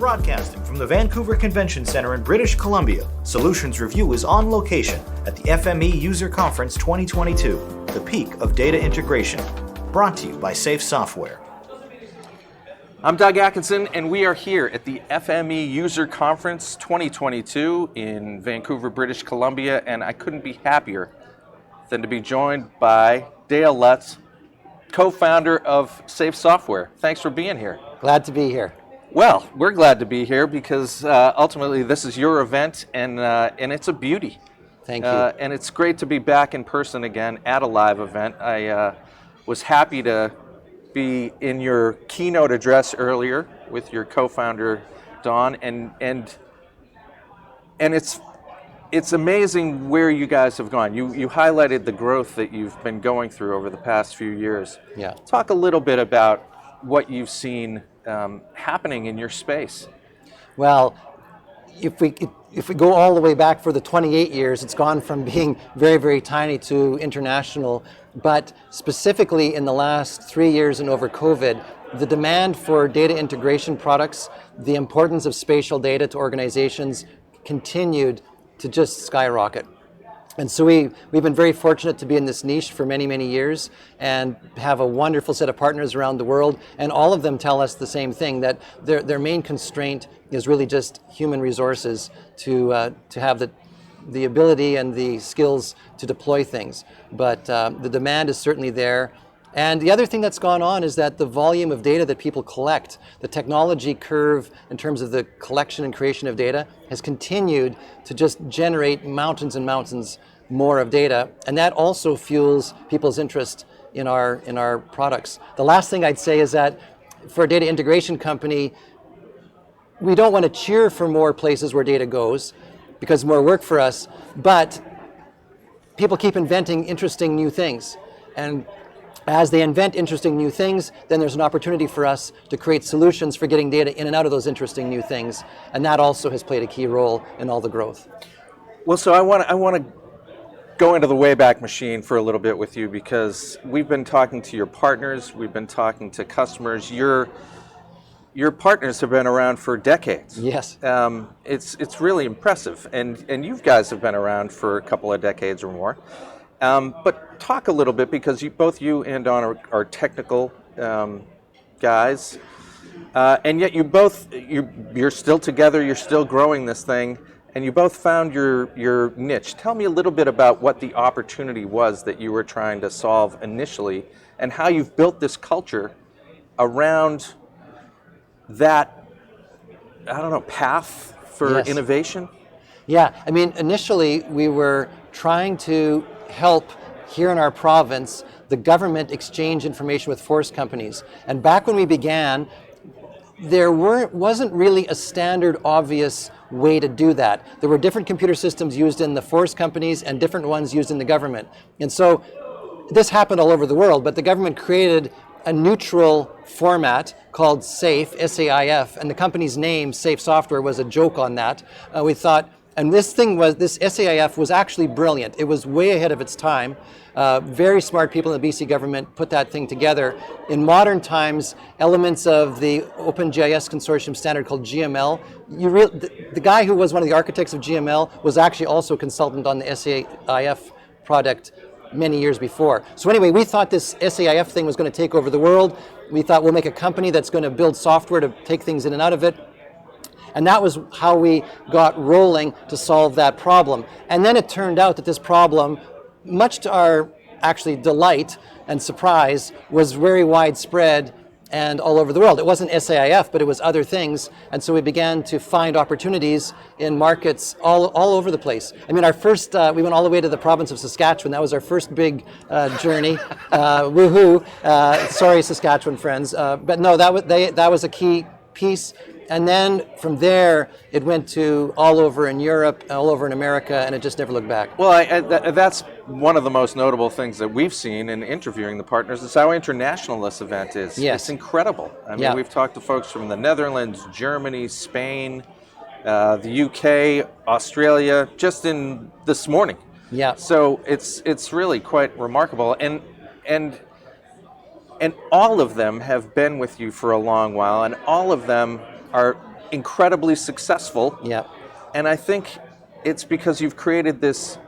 Broadcasting from the Vancouver Convention Center in British Columbia, Solutions Review is on location at the FME User Conference 2022, the peak of data integration. Brought to you by Safe Software. I'm Doug Atkinson, and we are here at the FME User Conference 2022 in Vancouver, British Columbia, and I couldn't be happier than to be joined by Dale Lutz, co-founder of Safe Software. Thanks for being here. Glad to be here. Well, we're glad to be here because ultimately this is your event, and it's a beauty. Thank you. And it's great to be back in person again at a live event. I was happy to be in your keynote address earlier with your co-founder Don, and it's amazing where you guys have gone. You highlighted the growth that you've been going through over the past few years. Yeah. Talk a little bit about what you've seen happening in your space. Well, if we go all the way back for the 28 years, it's gone from being very, very tiny to international. But specifically in the last 3 years and over COVID, the demand for data integration products, the importance of spatial data to organizations continued to just skyrocket. And so we've been very fortunate to be in this niche for many, many years and have a wonderful set of partners around the world. And all of them tell us the same thing, that their main constraint is really just human resources to have the ability and the skills to deploy things. But the demand is certainly there. And the other thing that's gone on is that the volume of data that people collect, the technology curve in terms of the collection and creation of data, has continued to just generate mountains and mountains more of data. And that also fuels people's interest in our products. The last thing I'd say is that for a data integration company, we don't want to cheer for more places where data goes, because more work for us, but people keep inventing interesting new things. And as they invent interesting new things, then there's an opportunity for us to create solutions for getting data in and out of those interesting new things. And that also has played a key role in all the growth. Well, so I want to go into the Wayback Machine for a little bit with you, because we've been talking to your partners, we've been talking to customers. Your partners have been around for decades. Yes. It's really impressive, and you guys have been around for a couple of decades or more. But talk a little bit, because both you and Don are technical guys, and yet you're still together. You're still growing this thing, and you both found your niche. Tell me a little bit about what the opportunity was that you were trying to solve initially, and how you've built this culture around that, I don't know, path for Yes. innovation? Yeah, I mean, initially we were trying to help here in our province the government exchange information with forest companies. And back when we began, there wasn't really a standard obvious way to do that. There were different computer systems used in the forest companies and different ones used in the government. And so this happened all over the world, but the government created a neutral format called SAFE, S-A-I-F, and the company's name, Safe Software, was a joke on that. We thought, and this SAIF was actually brilliant. It was way ahead of its time. Very smart people in the BC government put that thing together. In modern times, elements of the OpenGIS consortium standard called GML, the guy who was one of the architects of GML was actually also a consultant on the SAIF product many years before. So anyway, we thought this SAIF thing was going to take over the world. We thought we'll make a company that's going to build software to take things in and out of it. And that was how we got rolling to solve that problem. And then it turned out that this problem, much to our actually delight and surprise, was very widespread and all over the world. It wasn't SAIF, but it was other things. And so we began to find opportunities in markets all over the place. I mean, our first, we went all the way to the province of Saskatchewan. That was our first big journey. Woohoo. Sorry, Saskatchewan friends. But no, that was a key piece. And then from there, it went to all over in Europe, all over in America, and it just never looked back. Well, that's one of the most notable things that we've seen in interviewing the partners, is how international this event is. Yes. It's incredible. I mean, We've talked to folks from the Netherlands, Germany, Spain, the UK, Australia, just in this morning. Yeah. So it's really quite remarkable. And all of them have been with you for a long while, and all of them are incredibly successful. Yeah. And I think it's because you've created this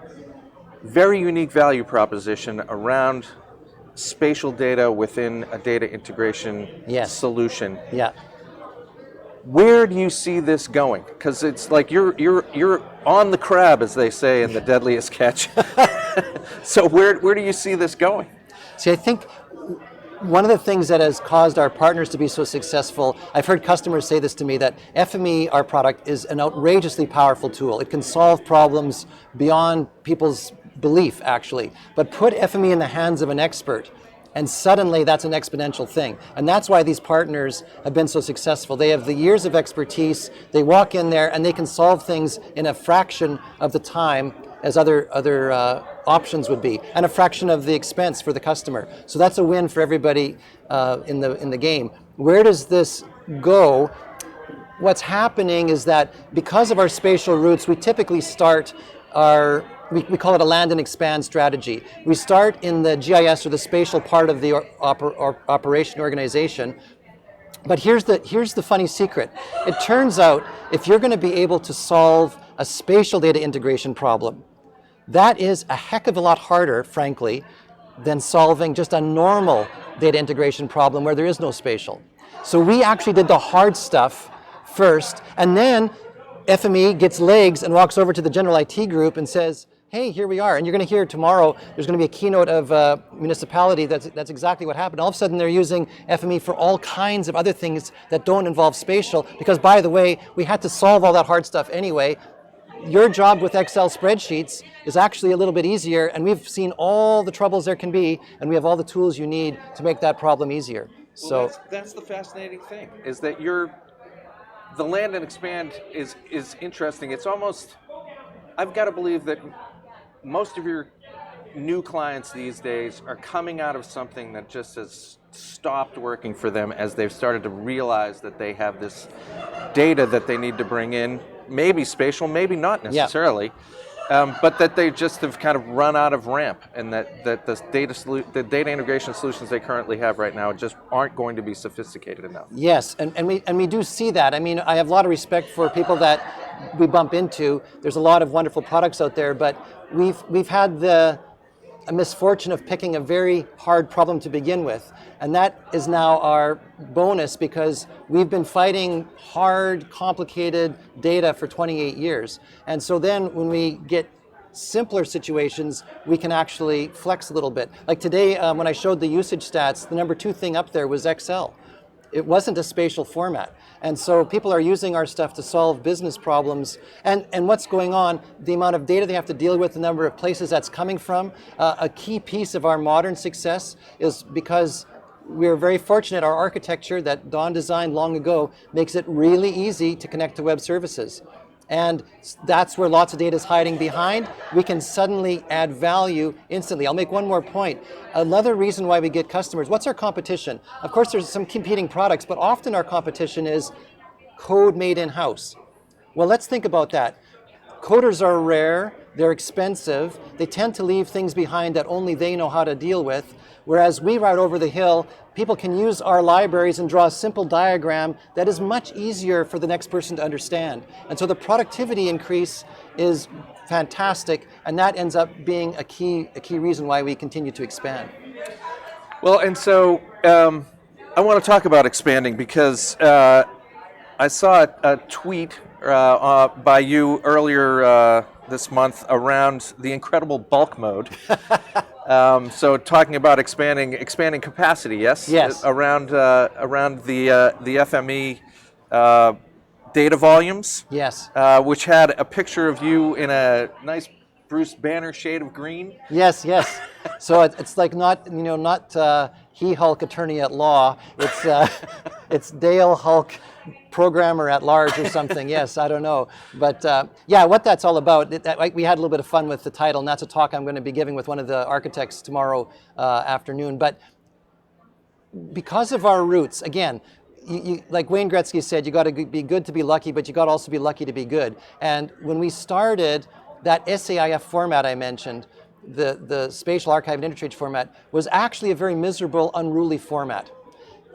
very unique value proposition around spatial data within a data integration Yes. solution. Yeah. Where do you see this going? Because it's like you're on the crab, as they say in The Deadliest Catch. So where do you see this going? See, I think one of the things that has caused our partners to be so successful, I've heard customers say this to me, that FME, our product, is an outrageously powerful tool. It can solve problems beyond people's belief, actually. But put FME in the hands of an expert, and suddenly that's an exponential thing. And that's why these partners have been so successful. They have the years of expertise, they walk in there and they can solve things in a fraction of the time as other options would be, and a fraction of the expense for the customer. So that's a win for everybody in the game. Where does this go? What's happening is that because of our spatial roots, we typically start we call it a land and expand strategy. We start in the GIS or the spatial part of the operation organization. But here's the funny secret. It turns out if you're going to be able to solve a spatial data integration problem, that is a heck of a lot harder, frankly, than solving just a normal data integration problem where there is no spatial. So we actually did the hard stuff first, and then FME gets legs and walks over to the general IT group and says, hey, here we are. And you're going to hear tomorrow, there's going to be a keynote of a municipality that's exactly what happened. All of a sudden, they're using FME for all kinds of other things that don't involve spatial, because, by the way, we had to solve all that hard stuff anyway. Your job with Excel spreadsheets is actually a little bit easier, and we've seen all the troubles there can be, and we have all the tools you need to make that problem easier. Well, that's the fascinating thing, is that the land and expand is interesting. It's almost, I've got to believe that most of your new clients these days are coming out of something that just has stopped working for them as they've started to realize that they have this data that they need to bring in, maybe spatial, maybe not necessarily, but that they just have kind of run out of ramp, and that the data integration solutions they currently have right now just aren't going to be sophisticated enough. Yes, and we do see that. I mean, I have a lot of respect for people that we bump into. There's a lot of wonderful products out there, but we've had a misfortune of picking a very hard problem to begin with, and that is now our bonus, because we've been fighting hard, complicated data for 28 years. And so then when we get simpler situations, we can actually flex a little bit. Like today, when I showed the usage stats, the number 2 thing up there was Excel. It wasn't a spatial format. And so people are using our stuff to solve business problems. And what's going on, the amount of data they have to deal with, the number of places that's coming from. A key piece of our modern success is because we're very fortunate, our architecture that Don designed long ago makes it really easy to connect to web services. And that's where lots of data is hiding behind. We can suddenly add value instantly. I'll make one more point. Another reason why we get customers, what's our competition? Of course, there's some competing products, but often our competition is code made in-house. Well, let's think about that. Coders are rare, they're expensive, they tend to leave things behind that only they know how to deal with, whereas we ride over the hill, people can use our libraries and draw a simple diagram that is much easier for the next person to understand. And so the productivity increase is fantastic, and that ends up being a key reason why we continue to expand. Well, and so I want to talk about expanding, because I saw a tweet by you earlier this month around the incredible bulk mode. So talking about expanding capacity, yes? Yes. Around the FME data volumes. Yes. Which had a picture of you in a nice Bruce Banner shade of green. Yes. So it's like not He-Hulk attorney at law. It's Dale Hulk programmer at large or something. Yes, I don't know. But what that's all about, we had a little bit of fun with the title, and that's a talk I'm going to be giving with one of the architects tomorrow afternoon. But because of our roots, again, you, like Wayne Gretzky said, you got to be good to be lucky, but you got to also be lucky to be good. And when we started, that SAIF format I mentioned, the spatial archive and interchange format, was actually a very miserable, unruly format.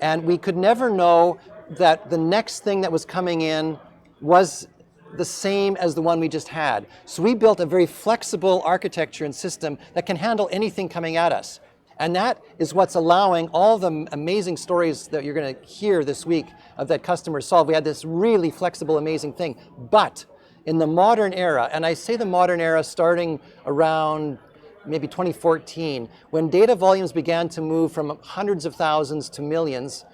And we could never know that the next thing that was coming in was the same as the one we just had. So we built a very flexible architecture and system that can handle anything coming at us. And that is what's allowing all the amazing stories that you're going to hear this week of that customers solve. We had this really flexible, amazing thing. But in the modern era, and I say the modern era starting around maybe 2014, when data volumes began to move from hundreds of thousands to millions,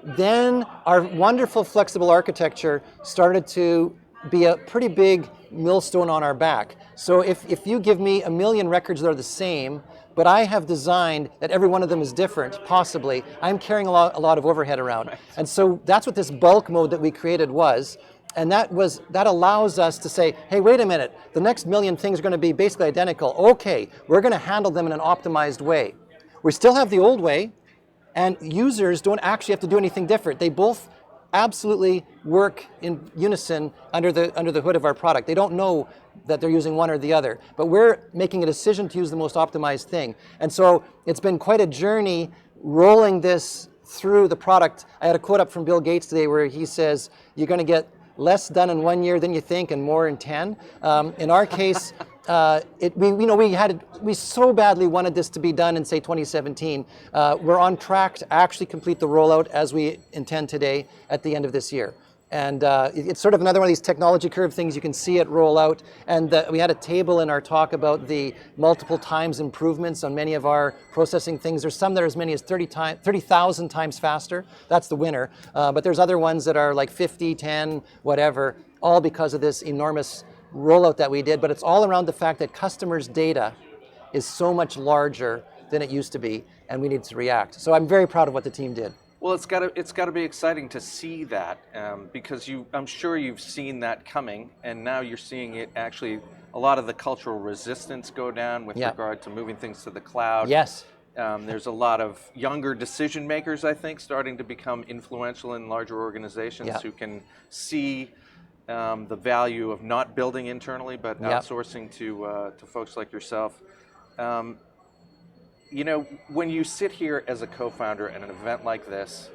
then our wonderful flexible architecture started to be a pretty big millstone on our back. So if you give me 1 million records that are the same, but I have designed that every one of them is different, possibly, I'm carrying a lot of overhead around. Right. And so that's what this bulk mode that we created was. And that allows us to say, hey, wait a minute, the next 1 million things are going to be basically identical. Okay, we're going to handle them in an optimized way. We still have the old way, and users don't actually have to do anything different. They both absolutely work in unison under the hood of our product. They don't know that they're using one or the other, but we're making a decision to use the most optimized thing. And so it's been quite a journey rolling this through the product. I had a quote up from Bill Gates today where he says, you're going to get less done in 1 year than you think and more in 10. In our case, we so badly wanted this to be done in, say, 2017. We're on track to actually complete the rollout as we intend today at the end of this year. And it's sort of another one of these technology curve things. You can see it roll out. And we had a table in our talk about the multiple times improvements on many of our processing things. There's some that are as many as 30,000 times faster. That's the winner. But there's other ones that are like 50, 10, whatever, all because of this enormous rollout that we did. But it's all around the fact that customers' data is so much larger than it used to be, and we need to react. So I'm very proud of what the team did. Well, it's got to be exciting to see that because I'm sure you've seen that coming, and now you're seeing it actually. A lot of the cultural resistance go down with regard to moving things to the cloud. Yes. There's a lot of younger decision makers, I think, starting to become influential in larger organizations who can see the value of not building internally but outsourcing to folks like yourself. You know, when you sit here as a co-founder at an event like this,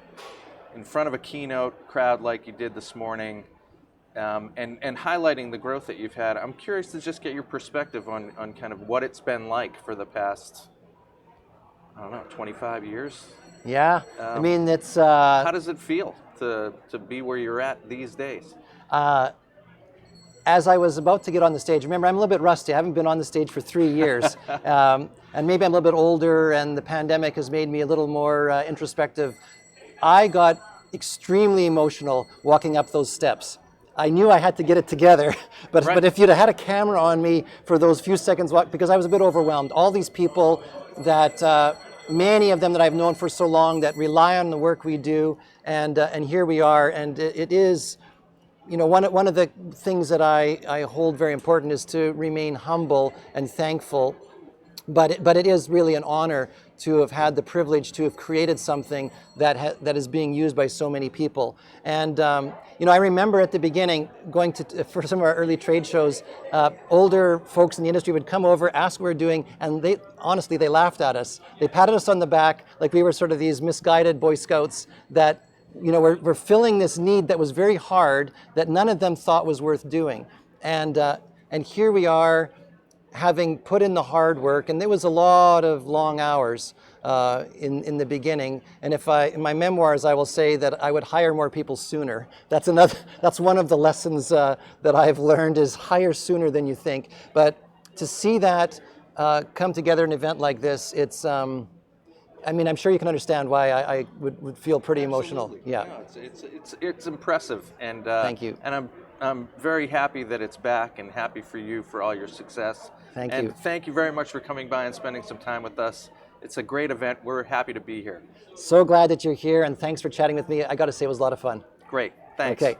in front of a keynote crowd like you did this morning, and highlighting the growth that you've had, I'm curious to just get your perspective on kind of what it's been like for the past, I don't know, 25 years? Yeah, I mean, it's... how does it feel to be where you're at these days? As I was about to get on the stage, remember, I'm a little bit rusty. I haven't been on the stage for 3 years. And maybe I'm a little bit older, and the pandemic has made me a little more introspective. I got extremely emotional walking up those steps. I knew I had to get it together, but if you'd have had a camera on me for those few seconds, because I was a bit overwhelmed. All these people that, many of them that I've known for so long, that rely on the work we do, and here we are, and it is... You know, one of the things that I hold very important is to remain humble and thankful, but it is really an honor to have had the privilege to have created something that is being used by so many people. And you know, I remember at the beginning going for some of our early trade shows, older folks in the industry would come over, ask what we're doing, and they laughed at us. They patted us on the back like we were sort of these misguided Boy Scouts that, you know, we're filling this need that was very hard, that none of them thought was worth doing. And here we are, having put in the hard work, and there was a lot of long hours in the beginning. And in my memoirs, I will say that I would hire more people sooner. That's one of the lessons that I've learned, is hire sooner than you think. But to see that come together in an event like this, it's... I mean, I'm sure you can understand why I would feel pretty emotional. Yeah, no, it's impressive, and thank you. And I'm very happy that it's back, and happy for you for all your success. Thank you. And thank you very much for coming by and spending some time with us. It's a great event. We're happy to be here. So glad that you're here, and thanks for chatting with me. I got to say, it was a lot of fun. Great. Thanks. Okay.